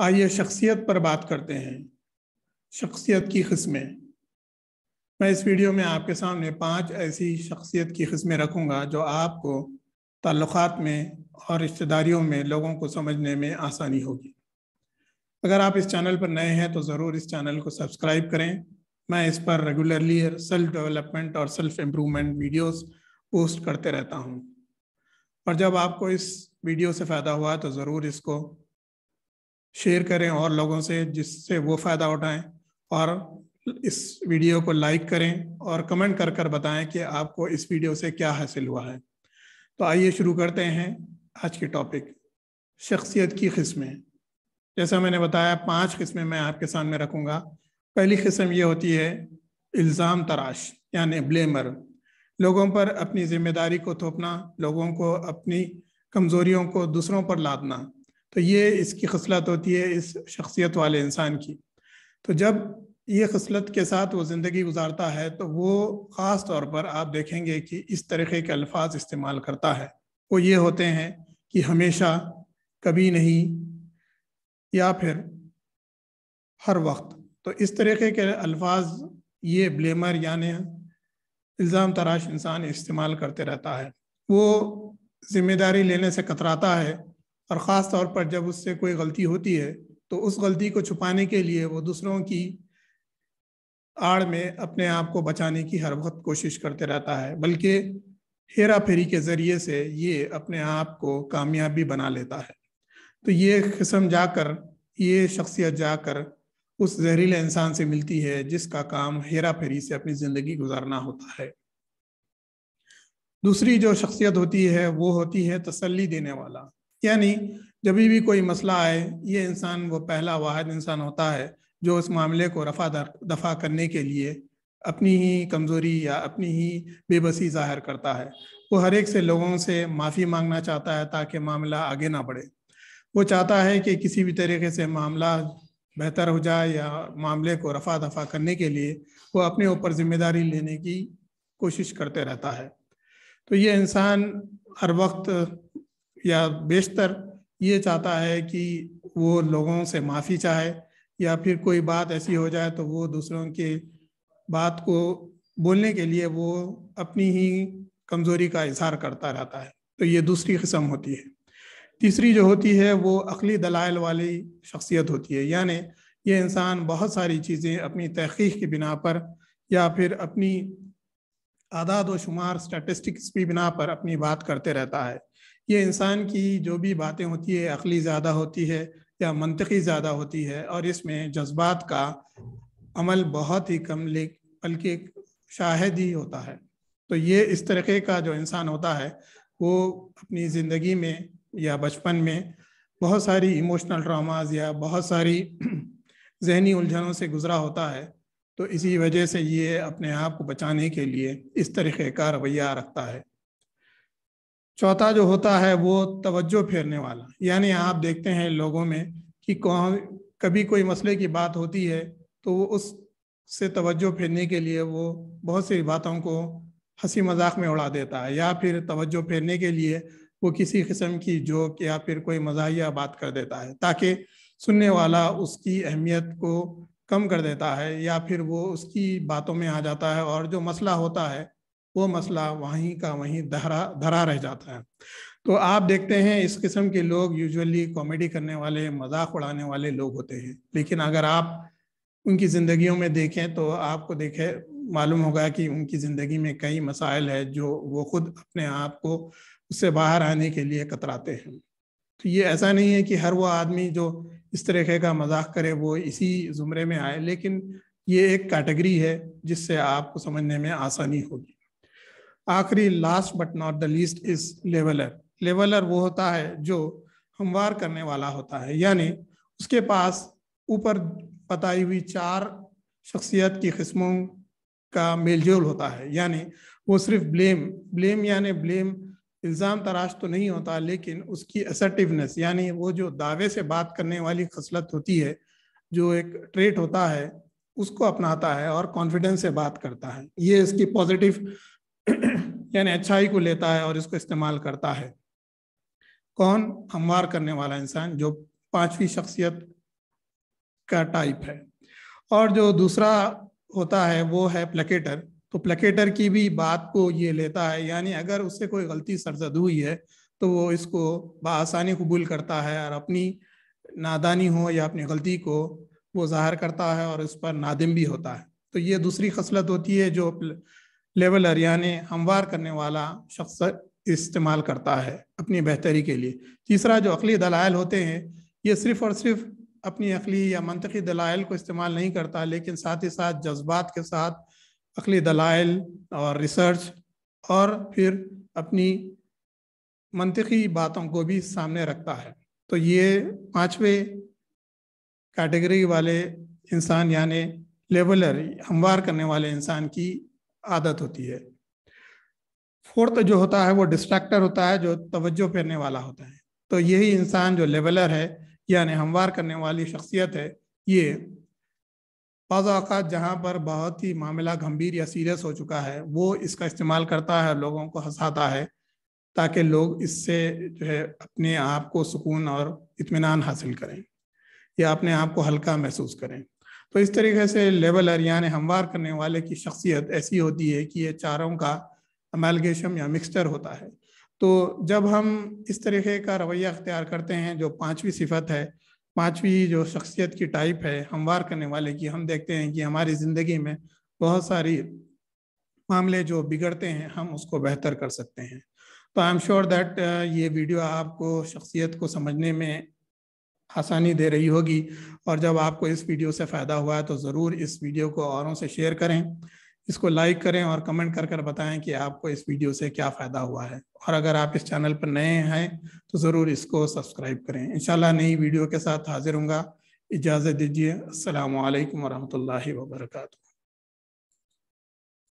आइए शख्सियत पर बात करते हैं। शख्सियत की किस्में। मैं इस वीडियो में आपके सामने 5 ऐसी शख्सियत की किस्में रखूंगा जो आपको ताल्लुकात में और रिश्तेदारियों में लोगों को समझने में आसानी होगी। अगर आप इस चैनल पर नए हैं तो ज़रूर इस चैनल को सब्सक्राइब करें। मैं इस पर रेगुलरली सेल्फ डेवलपमेंट और सेल्फ इम्प्रूवमेंट वीडियोस पोस्ट करते रहता हूं। और जब आपको इस वीडियो से फ़ायदा हुआ तो ज़रूर इसको शेयर करें और लोगों से, जिससे वो फ़ायदा उठाएं। और इस वीडियो को लाइक करें और कमेंट कर कर बताएं कि आपको इस वीडियो से क्या हासिल हुआ है। तो आइए शुरू करते हैं आज की टॉपिक, शख्सियत की किस्में। जैसा मैंने बताया 5 किस्में मैं आपके सामने रखूंगा। पहली किस्म ये होती है इल्ज़ाम तराश, यानी ब्लेमर। लोगों पर अपनी जिम्मेदारी को थोपना, लोगों को अपनी कमज़ोरियों को दूसरों पर लादना। तो ये इसकी खसलत होती है इस शख्सियत वाले इंसान की। तो जब ये खसलत के साथ वो ज़िंदगी गुजारता है तो वो ख़ास तौर पर आप देखेंगे कि इस तरीक़े के अल्फाज इस्तेमाल करता है। वो ये होते हैं कि हमेशा, कभी नहीं, या फिर हर वक्त। तो इस तरीक़े के अल्फाज ये ब्लेमर यानी इल्ज़ाम तराश इंसान इस्तेमाल करते रहता है। वो जिम्मेदारी लेने से कतराता है और ख़ास तौर पर जब उससे कोई गलती होती है तो उस गलती को छुपाने के लिए वो दूसरों की आड़ में अपने आप को बचाने की हर वक्त कोशिश करते रहता है, बल्कि हेरा फेरी के ज़रिए से ये अपने आप को कामयाबी बना लेता है। तो ये किस्म जाकर, ये शख्सियत जाकर उस जहरीले इंसान से मिलती है जिसका काम हेरा फेरी से अपनी ज़िंदगी गुजारना होता है। दूसरी जो शख्सियत होती है वो होती है तसल्ली देने वाला। यानी जब भी कोई मसला आए, ये इंसान वो पहला वाहिद इंसान होता है जो उस मामले को रफा दफा करने के लिए अपनी ही कमज़ोरी या अपनी ही बेबसी जाहिर करता है। वो हर एक से लोगों से माफ़ी मांगना चाहता है ताकि मामला आगे ना बढ़े। वो चाहता है कि किसी भी तरीके से मामला बेहतर हो जाए या मामले को रफा दफा करने के लिए वो अपने ऊपर जिम्मेदारी लेने की कोशिश करते रहता है। तो ये इंसान हर वक्त या बेशतर ये चाहता है कि वो लोगों से माफ़ी चाहे, या फिर कोई बात ऐसी हो जाए तो वो दूसरों के बात को बोलने के लिए वो अपनी ही कमज़ोरी का इजहार करता रहता है। तो ये दूसरी किस्म होती है। तीसरी जो होती है वो अक्ली दलाइल वाली शख्सियत होती है। यानी ये इंसान बहुत सारी चीज़ें अपनी तहक़ीक़ की बिना पर या फिर अपनी आदाद व शुमार स्टैटिस्टिक्स की बिना पर अपनी बात करते रहता है। ये इंसान की जो भी बातें होती है अक्ली ज़्यादा होती है या मंतकी ज़्यादा होती है, और इसमें जज्बात का अमल बहुत ही कम, बल्कि शाहिद ही होता है। तो ये इस तरीके का जो इंसान होता है वो अपनी ज़िंदगी में या बचपन में बहुत सारी इमोशनल ड्रामाज या बहुत सारी जहनी उलझनों से गुजरा होता है। तो इसी वजह से ये अपने आप को बचाने के लिए इस तरीके का रवैया रखता है। चौथा जो होता है वो तवज्जो फेरने वाला। यानी आप देखते हैं लोगों में कि कभी कोई मसले की बात होती है तो वो उससे तवज्जो फेरने के लिए वो बहुत सी बातों को हंसी मजाक में उड़ा देता है, या फिर तवज्जो फेरने के लिए वो किसी किस्म की जोक या फिर कोई मज़ाहिया बात कर देता है ताकि सुनने वाला उसकी अहमियत को कम कर देता है, या फिर वो उसकी बातों में आ जाता है और जो मसला होता है वो मसला वहीं का वहीं धरा रह जाता है। तो आप देखते हैं इस किस्म के लोग यूजुअली कॉमेडी करने वाले, मजाक उड़ाने वाले लोग होते हैं। लेकिन अगर आप उनकी ज़िंदगियों में देखें तो आपको मालूम होगा कि उनकी ज़िंदगी में कई मसाइल है जो वो खुद अपने आप को उससे बाहर आने के लिए कतराते हैं। तो ये ऐसा नहीं है कि हर वो आदमी जो इस तरीके का मजाक करे वो इसी ज़ुमरे में आए, लेकिन ये एक कैटेगरी है जिससे आपको समझने में आसानी होगी। आखिरी, last but not the least, is leveller. Leveller वो होता है जो हमवार करने वाला होता है। यानी उसके पास ऊपर बताई हुई 4 शख्सियत की किस्मों का मेलजोल होता है। यानी वो सिर्फ ब्लेम यानी इल्ज़ाम तराश तो नहीं होता, लेकिन उसकी असर्टिवनेस यानी वो जो दावे से बात करने वाली खसलत होती है, जो एक ट्रेट होता है, उसको अपनाता है और कॉन्फिडेंस से बात करता है। ये इसकी पॉजिटिव यानी अच्छाई को लेता है और इसको इस्तेमाल करता है। कौन? हमवार करने वाला इंसान, जो 5वीं शख्सियत का टाइप है। और जो दूसरा होता है वो है प्लेकेटर। तो प्लेकेटर की भी बात को ये लेता है, यानी अगर उससे कोई गलती सरजद हुई है तो वो इसको बआसानी कबूल करता है और अपनी नादानी हो या अपनी गलती को वो जाहिर करता है और उस पर नादिम भी होता है। तो ये दूसरी खसलत होती है जो लेवलर यानी हमवार करने वाला शख्स इस्तेमाल करता है अपनी बेहतरी के लिए। तीसरा जो अकली दलाइल होते हैं, ये सिर्फ और सिर्फ अपनी अकली या मंतकी दलाइल को इस्तेमाल नहीं करता, लेकिन साथ ही साथ जज्बात के साथ अकली दलाइल और रिसर्च और फिर अपनी मंतकी बातों को भी सामने रखता है। तो ये पांचवें कैटेगरी वाले इंसान यानी लेवलर, हमवार करने वाले इंसान की आदत होती है। फोर्थ जो होता है वो डिस्ट्रैक्टर होता है, जो तवज्जो फेरने वाला होता है। तो यही इंसान जो लेवलर है यानी हमवार करने वाली शख्सियत है, ये बाज़ औक़ात जहाँ पर बहुत ही मामला गंभीर या सीरियस हो चुका है वो इसका इस्तेमाल करता है, लोगों को हंसाता है ताकि लोग इससे जो है अपने आप को सुकून और इत्मीनान हासिल करें या अपने आप को हल्का महसूस करें। तो इस तरीके से लेवलर यानी हमवार करने वाले की शख्सियत ऐसी होती है कि ये चारों का अमलगेशम या मिक्सचर होता है। तो जब हम इस तरीके का रवैया अख्तियार करते हैं, जो पांचवी सिफत है, पांचवी जो शख्सियत की टाइप है हमवार करने वाले की, हम देखते हैं कि हमारी ज़िंदगी में बहुत सारी मामले जो बिगड़ते हैं हम उसको बेहतर कर सकते हैं। तो आई एम श्योर दैट ये वीडियो आपको शख्सियत को समझने में आसानी दे रही होगी, और जब आपको इस वीडियो से फ़ायदा हुआ है तो ज़रूर इस वीडियो को औरों से शेयर करें, इसको लाइक करें और कमेंट कर बताएं कि आपको इस वीडियो से क्या फ़ायदा हुआ है। और अगर आप इस चैनल पर नए हैं तो ज़रूर इसको सब्सक्राइब करें। इंशाल्लाह नई वीडियो के साथ हाजिर होऊंगा। इजाज़त दीजिए। अस्सलामु अलैकुम वरहमतुल्लाहि वबरकातुहू।